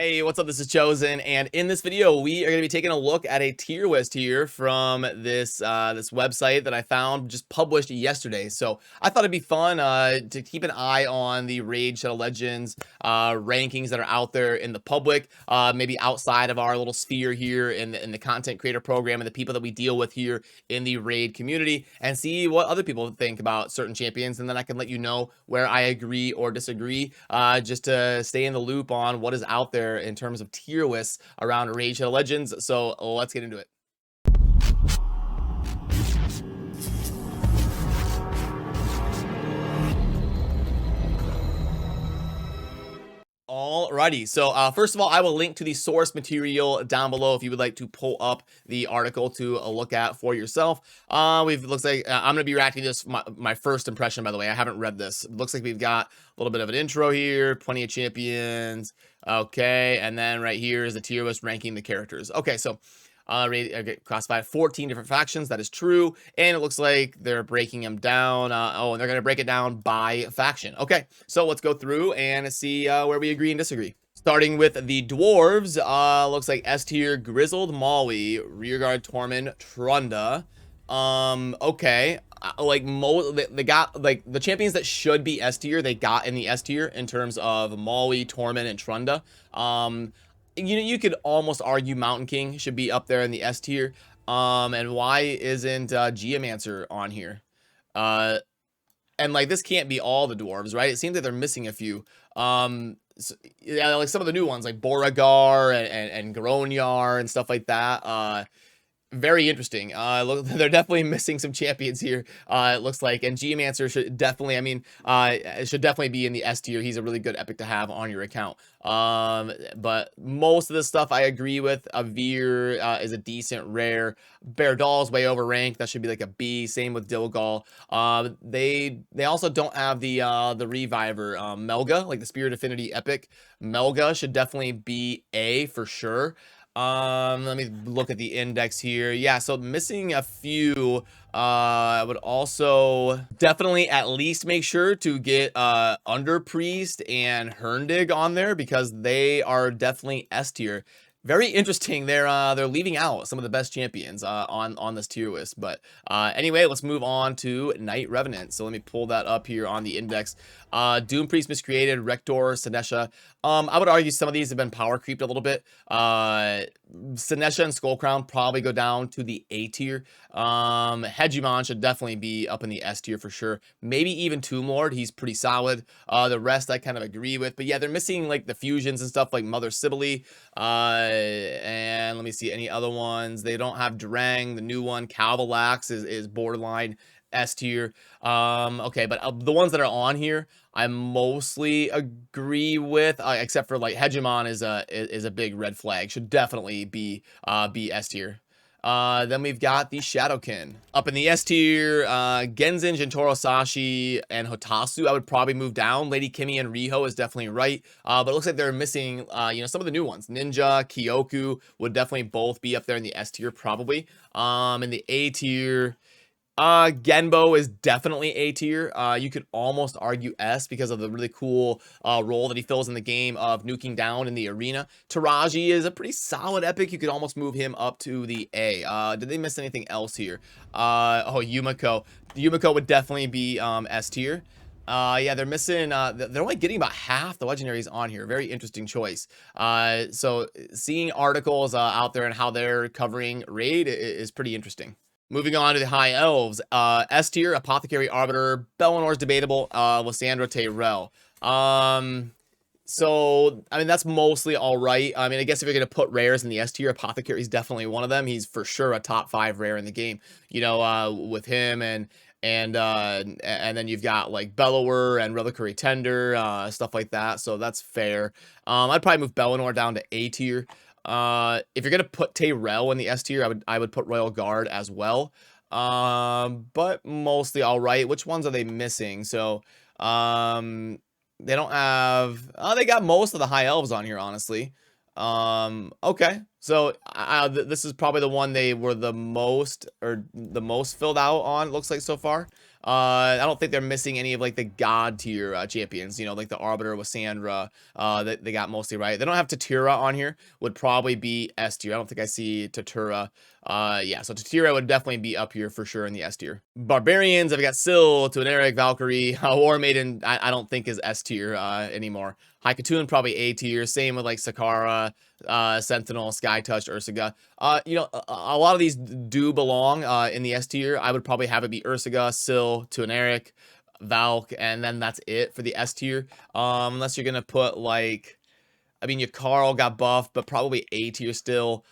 Hey, what's up? This is ChoseN, and in this video, we are going to be taking a look at a tier list here from this website that I found just published yesterday. So I thought it'd be fun to keep an eye on the Raid Shadow Legends rankings that are out there in the public, maybe outside of our little sphere here in the content creator program and the people that we deal with here in the Raid community, and see what other people think about certain champions, and then I can let you know where I agree or disagree, just to stay in the loop on what is out there in terms of tier lists around Raid Shadow Legends. So let's get into it. Alrighty, so first of all, I will link to the source material down below if you would like to pull up the article to look at for yourself. Looks like I'm gonna be reacting to this, my first impression, by the way. I haven't read this. It looks like we've got a little bit of an intro here, plenty of champions. Okay, and then right here is the tier list ranking the characters. Okay, so classified 14 different factions. That is true, and it looks like they're breaking them down. And they're gonna break it down by faction. Okay, so let's go through and see where we agree and disagree. Starting with the dwarves, looks like S tier Grizzled Molly, Rearguard Tormund, Trunda. Okay, like they got like the champions that should be S tier, they got in the S tier in terms of Molly, Tormund, and Trunda. You could almost argue Mountain King should be up there in the S tier. And why isn't Geomancer on here? And like this can't be all the dwarves, right? It seems that they're missing a few. So, yeah, like some of the new ones like Beauregard and Gronyar and stuff like that. Very interesting. Look, they're definitely missing some champions here. It looks like, and Geomancer should definitely, it should definitely be in the S tier. He's a really good epic to have on your account. But most of this stuff I agree with. Veer is a decent rare. Bear Doll's way over ranked. That should be like a B. Same with Dilgal. They also don't have the Reviver Melga, like the Spirit Affinity epic. Melga should definitely be A for sure. Let me look at the index here. Yeah, so missing a few. I would also definitely at least make sure to get Under Priest and Herndig on there because they are definitely S tier. Very interesting. They're leaving out some of the best champions on this tier list. But anyway, let's move on to Knight Revenant. So let me pull that up here on the index. Doom Priest Miscreated, Rector, Sinesha. I would argue some of these have been power creeped a little bit. Sinesha and Skullcrown probably go down to the A tier. Hegemon should definitely be up in the S tier for sure. Maybe even Tomb Lord. He's pretty solid. The rest I kind of agree with. But yeah, they're missing like the fusions and stuff like Mother Sibylle. And let me see any other ones. They don't have Drang. The new one, Calvalax, is borderline S tier. Okay, but the ones that are on here, I mostly agree with, except for like Hegemon is a big red flag. Should definitely be S tier. Then we've got the Shadowkin up in the S tier. Genzin, Jintoro, Sashi, and Hotasu I would probably move down. Lady Kimi and Riho is definitely right. But it looks like they're missing some of the new ones. Ninja, Kyoku would definitely both be up there in the S tier probably. In the A tier, Genbo is definitely A tier. You could almost argue S because of the really cool role that he fills in the game of nuking down in the arena. Taraji is a pretty solid epic. You could almost move him up to the A. Did they miss anything else here? Yumiko. Yumiko would definitely be S tier. Yeah, they're missing, they're only getting about half the legendaries on here. Very interesting choice. So seeing articles out there and how they're covering Raid is pretty interesting. Moving on to the high elves, S tier, Apothecary, Arbiter, Bellinor's debatable, Lysandra, Tyrell. So, that's mostly all right. I guess if you're going to put rares in the S tier, Apothecary is definitely one of them. He's for sure a top 5 rare in the game, with him and then you've got like Bellower and Reliquary Tender, stuff like that. So that's fair. I'd probably move Bellinor down to A tier. If you're gonna put Tyrell in the S tier, I would put Royal Guard as well. But mostly all right. Which ones are they missing? So, they don't have. They got most of the high elves on here, honestly. Okay. So this is probably the one they were the most filled out on. Looks like so far. I don't think they're missing any of like the god tier champions, you know, like the Arbiter with Sandra, that they got mostly right. They don't have Tatura on here, would probably be S tier. I don't think I see Tatura. Yeah, so Tatura would definitely be up here for sure in the S tier. Barbarians, I've got Syl, Tuaneric, Valkyrie, War Maiden, I don't think is S tier anymore. Haikatoon probably A tier. Same with like Sakara, Sentinel, Sky Touch, Ursaga. You know, a lot of these do belong in the S tier. I would probably have it be Ursaga, Syl, Tuaneric, Valk, and then that's it for the S tier. Unless you're gonna put like, I mean, your Carl got buffed, but probably A tier still.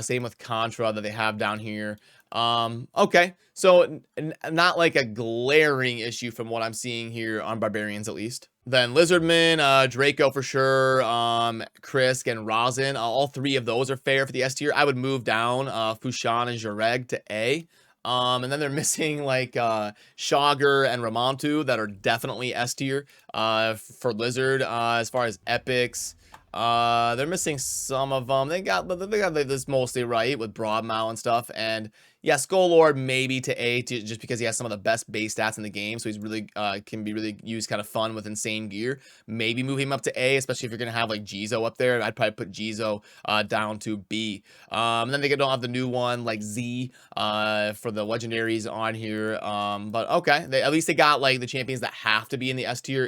Same with Contra that they have down here. Okay, so not like a glaring issue from what I'm seeing here on Barbarians at least. Then Lizardman, Draco for sure, Krisk and Rosin, all three of those are fair for the S tier. I would move down Fushan and Jareg to A. And then they're missing like Shogger and Ramontu that are definitely S tier for Lizard. As far as epics, they're missing some of them. They got this mostly right with Broadmow and stuff. And yeah, Skull maybe to A just because he has some of the best base stats in the game. So he's really can be really used kind of fun with insane gear. Maybe move him up to A, especially if you're gonna have like Jizo up there. I'd probably put Jizo down to B. And then they don't have the new one like Z for the legendaries on here. But okay, at least they got like the champions that have to be in the S tier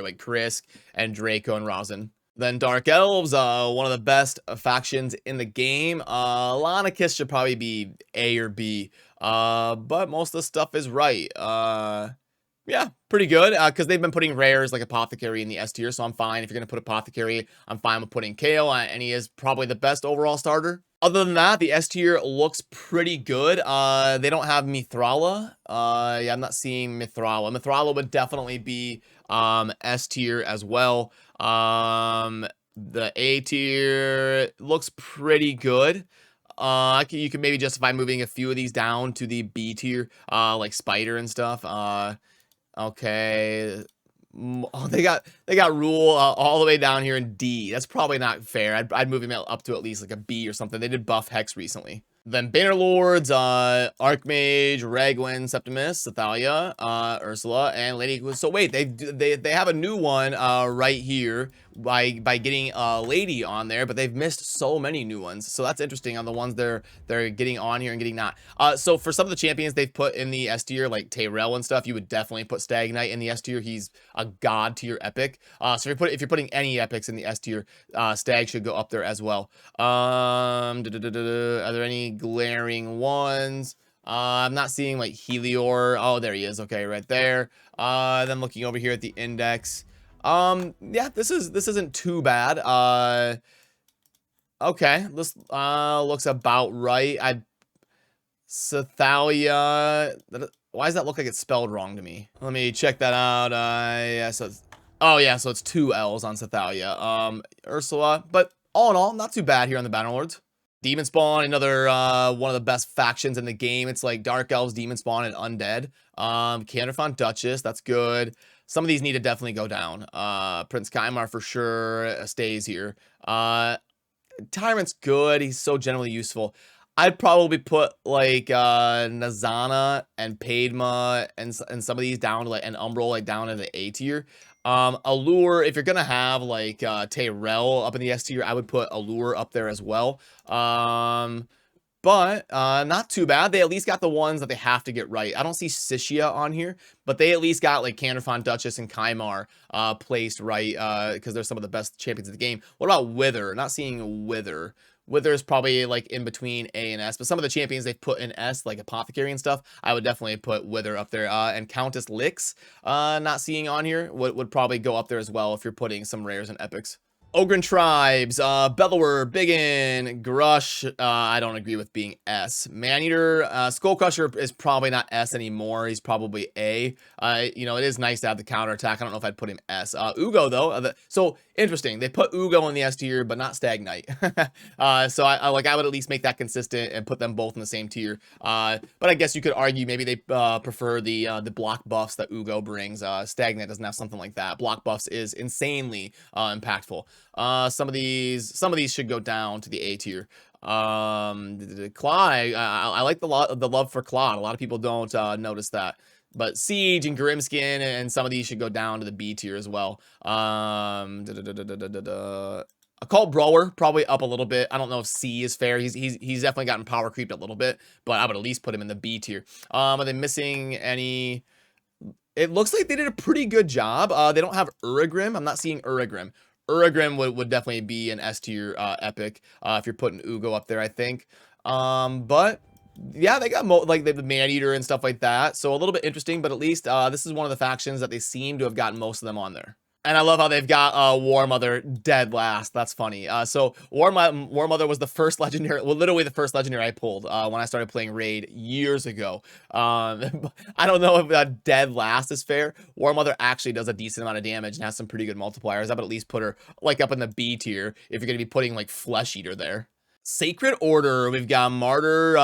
like Krisk and Draco and Rosin. Then Dark Elves, one of the best factions in the game. Lanicus should probably be A or B, but most of the stuff is right. Yeah, pretty good, because they've been putting rares like Apothecary in the S tier, so I'm fine. If you're going to put Apothecary, I'm fine with putting Kale, and he is probably the best overall starter. Other than that, the S tier looks pretty good. They don't have Mithrala. Yeah, I'm not seeing Mithrala. Mithrala would definitely be S tier as well. The A tier looks pretty good. You could maybe justify moving a few of these down to the B tier, like Spider and stuff. Okay. Oh, they got Rule all the way down here in D. That's probably not fair. I'd move him up to at least like a B or something. They did buff Hex recently. Then Bannerlords, Archmage, Ragwin, Septimus, Sathalia, Ursula, and Lady. So wait, they have a new one right here by getting Lady on there, but they've missed so many new ones. So that's interesting on the ones they're getting on here and getting not. So for some of the champions they've put in the S tier, like Tyrell and stuff, you would definitely put Stag Knight in the S tier. He's a god tier epic. So if you're putting any epics in the S tier, Stag should go up there as well. Are there any glaring ones? I'm not seeing like Helior. Oh, there he is. Okay, right there. Then looking over here at the index. Yeah, this isn't too bad. Okay, this looks about right. Sathalia. Why does that look like it's spelled wrong to me? Let me check that out. Yeah, so oh yeah, so it's 2 L's on Sathalia. Ursula, but all in all, not too bad here on the Bannerlords. Demon Spawn, another one of the best factions in the game. It's like Dark Elves, Demon Spawn, and Undead. Canderfont Duchess, that's good. Some of these need to definitely go down. Prince Kaimar for sure stays here. Tyrant's good. He's so generally useful. I'd probably put like Nazana and Padma and some of these down to like an Umbral like down in the A tier. Allure, if you're gonna have like Tyrell up in the S tier, I would put Allure up there as well. But not too bad. They at least got the ones that they have to get right. I don't see Sishia on here, but they at least got like Canderfont, Duchess, and Kaimar placed right because they're some of the best champions of the game. What about Wither? Not seeing Wither. Wither is probably like in between A and S, but some of the champions they've put in S, like Apothecary and stuff, I would definitely put Wither up there. And Countess Lix, not seeing on here, would probably go up there as well if you're putting some rares and epics. Ogren Tribes, Bellower, Biggin, Grush, I don't agree with being S. Maneater, Skullcrusher is probably not S anymore. He's probably A. You know, it is nice to have the counterattack. I don't know if I'd put him S. Ugo, though, so interesting. They put Ugo in the S tier, but not Stag Knight. So I would at least make that consistent and put them both in the same tier. But I guess you could argue maybe they prefer the block buffs that Ugo brings. Stag Knight doesn't have something like that. Block buffs is insanely impactful. Some of these should go down to the A tier. Claude, I like the love for Claude. A lot of people don't notice that. But Siege and Grimskin and some of these should go down to the B tier as well. Occult Brawler probably up a little bit. I don't know if C is fair. He's definitely gotten power creeped a little bit, but I would at least put him in the B tier. Are they missing any? It looks like they did a pretty good job. They don't have Uragrim. I'm not seeing Uragrim. Uragrim would definitely be an S tier epic if you're putting Ugo up there, I think. But yeah, they got like the Man-Eater and stuff like that. So a little bit interesting, but at least this is one of the factions that they seem to have gotten most of them on there. And I love how they've got War Mother dead last. That's funny. So War Mother was the first legendary, well, literally the first legendary I pulled when I started playing Raid years ago. I don't know if dead last is fair. War Mother actually does a decent amount of damage and has some pretty good multipliers. I would at least put her like up in the B tier if you're going to be putting like Flesh Eater there. Sacred Order, we've got Martyr,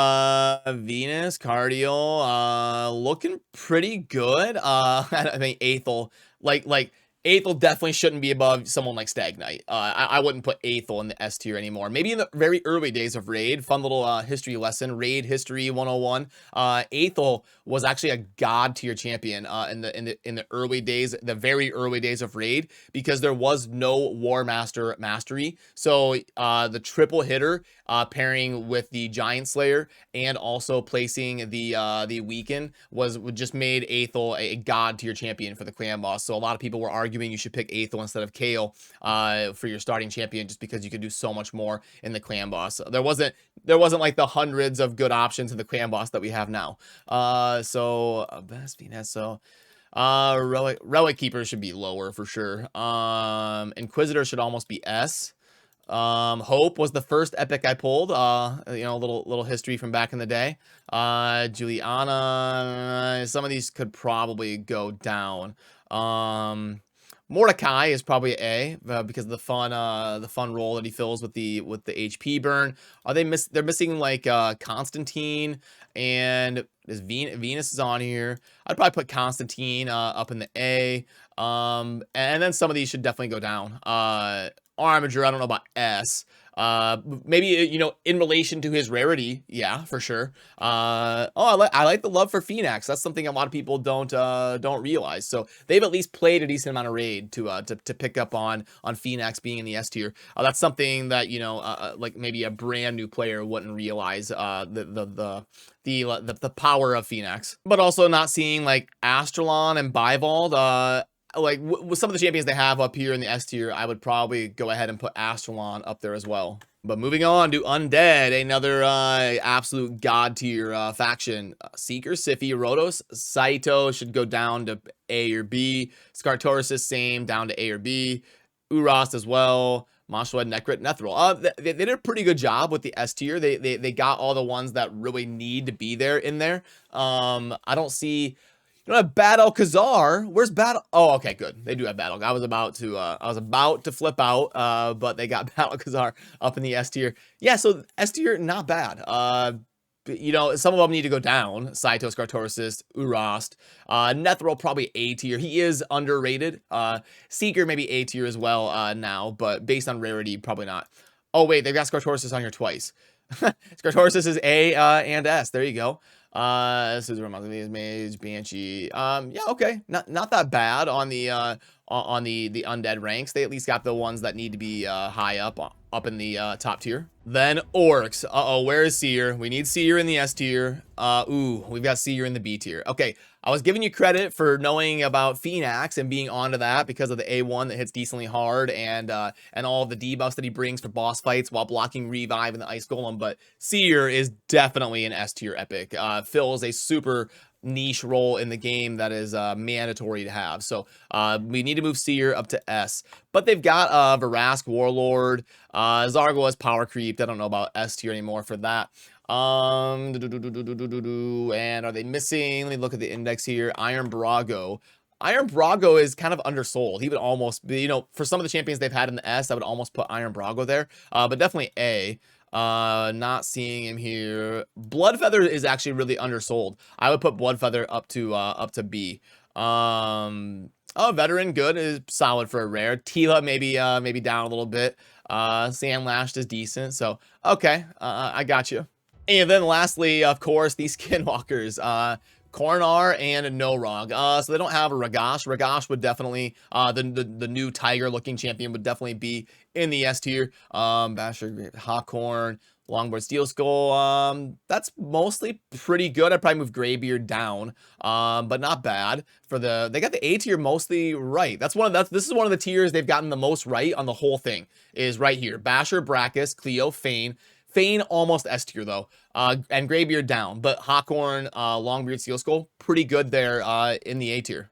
Venus, Cardio, looking pretty good. I think Aethel, like Aethel definitely shouldn't be above someone like Stag Knight. I wouldn't put Aethel in the S tier anymore. Maybe in the very early days of Raid, fun little history lesson, Raid History 101. Aethel was actually a god tier champion in the early days, the very early days of Raid, because there was no War Master mastery. So the triple hitter pairing with the Giant Slayer and also placing the Weaken just made Aethel a god tier champion for the clan boss. So a lot of people were arguing you should pick Aethel instead of Kayle for your starting champion, just because you could do so much more in the clan boss. There wasn't like the hundreds of good options in the clan boss that we have now. Best Venus. So Relic Keeper should be lower for sure. Inquisitor should almost be S. Hope was the first epic I pulled. You know, a little history from back in the day. Juliana, some of these could probably go down. Mordecai is probably A because of the fun role that he fills with the HP burn. They're missing like Constantine, and Venus is on here. I'd probably put Constantine up in the A. And then some of these should definitely go down. Armiger, I don't know about S. Maybe, you know, in relation to his rarity, yeah, for sure. I like the love for Phoenix. That's something a lot of people don't realize. So they've at least played a decent amount of Raid to pick up on Phoenix being in the S tier. That's something that, you know, like maybe a brand new player wouldn't realize the power of Phoenix. But also not seeing like Astralon and Bivald. Like with some of the champions they have up here in the S tier, I would probably go ahead and put Astralon up there as well. But moving on to Undead, another absolute god tier faction. Seeker, Siphi, Rotos, Saito should go down to A or B. Skartoris, same, down to A or B. Urast as well. Mashwed, Nekrit, Nethril. They did a pretty good job with the S tier. They got all the ones that really need to be there in there. I don't see... You don't have Battle Khazar. Where's Battle? Oh, okay, good. They do have Battle. I was about to flip out, but they got Battle Khazar up in the S tier. Yeah, so S tier, not bad. You know, some of them need to go down. Saito, Skartoris, Urast. Nethril, probably A tier. He is underrated. Seeker, maybe A tier as well now, but based on rarity, probably not. Oh, wait, they've got Skartoris on your twice. Skartoris is A and S. There you go. Scissor, Mage, Banshee. Yeah, okay. Not that bad on the undead ranks. They at least got the ones that need to be high up in the top tier. Then Orcs. Where is Seer? We need Seer in the S tier. Ooh, we've got Seer in the B tier. Okay, I was giving you credit for knowing about Phoenix and being onto that because of the A1 that hits decently hard and all the debuffs that he brings for boss fights while blocking Revive and the Ice Golem. But Seer is definitely an S tier epic. Fills a super niche role in the game that is mandatory to have. So we need to move Seer up to S. But they've got Varask, Warlord, Zargo has power creeped. I don't know about S tier anymore for that. And are they missing? Let me look at the index here. Iron Brago. Iron Brago is kind of undersold. He would almost be, you know, for some of the champions they've had in the S, I would almost put Iron Brago there. But definitely A. Not seeing him here. Bloodfeather is actually really undersold. I would put Bloodfeather up to B. Veteran, good, is solid for a rare. Tila maybe down a little bit. Sandlashed is decent. So okay, I got you. And then lastly, of course, these Skinwalkers. Cornar and No Rog. So they don't have a Ragash. Ragash would definitely, the new tiger looking champion would definitely be in the S tier. Basher, Hawkhorn, Longboard, Steel Skull. That's mostly pretty good. I'd probably move Graybeard down, but not bad. They got the A tier mostly right. This is one of the tiers they've gotten the most right on the whole thing, is right here. Basher, Brackus, Cleo, Fane. Fane almost S tier though, and Graybeard down, but Hawkhorn, Longbeard, Steel Skull, pretty good there in the A tier.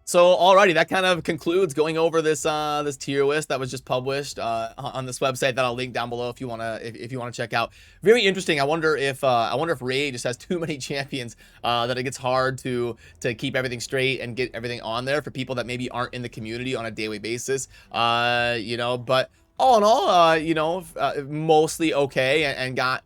So alrighty, that kind of concludes going over this this tier list that was just published on this website that I'll link down below if you wanna check out. Very interesting. I wonder if Ray just has too many champions that it gets hard to keep everything straight and get everything on there for people that maybe aren't in the community on a daily basis. You know, but all in all, you know, mostly okay, and got,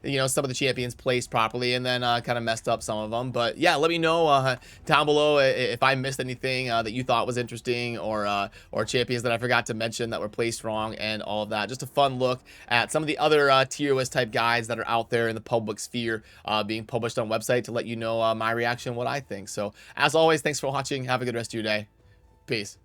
you know, some of the champions placed properly, and then kind of messed up some of them. But yeah, let me know down below if I missed anything that you thought was interesting, or champions that I forgot to mention that were placed wrong, and all of that. Just a fun look at some of the other tier list type guides that are out there in the public sphere being published on website to let you know my reaction, what I think. So as always, thanks for watching. Have a good rest of your day. Peace.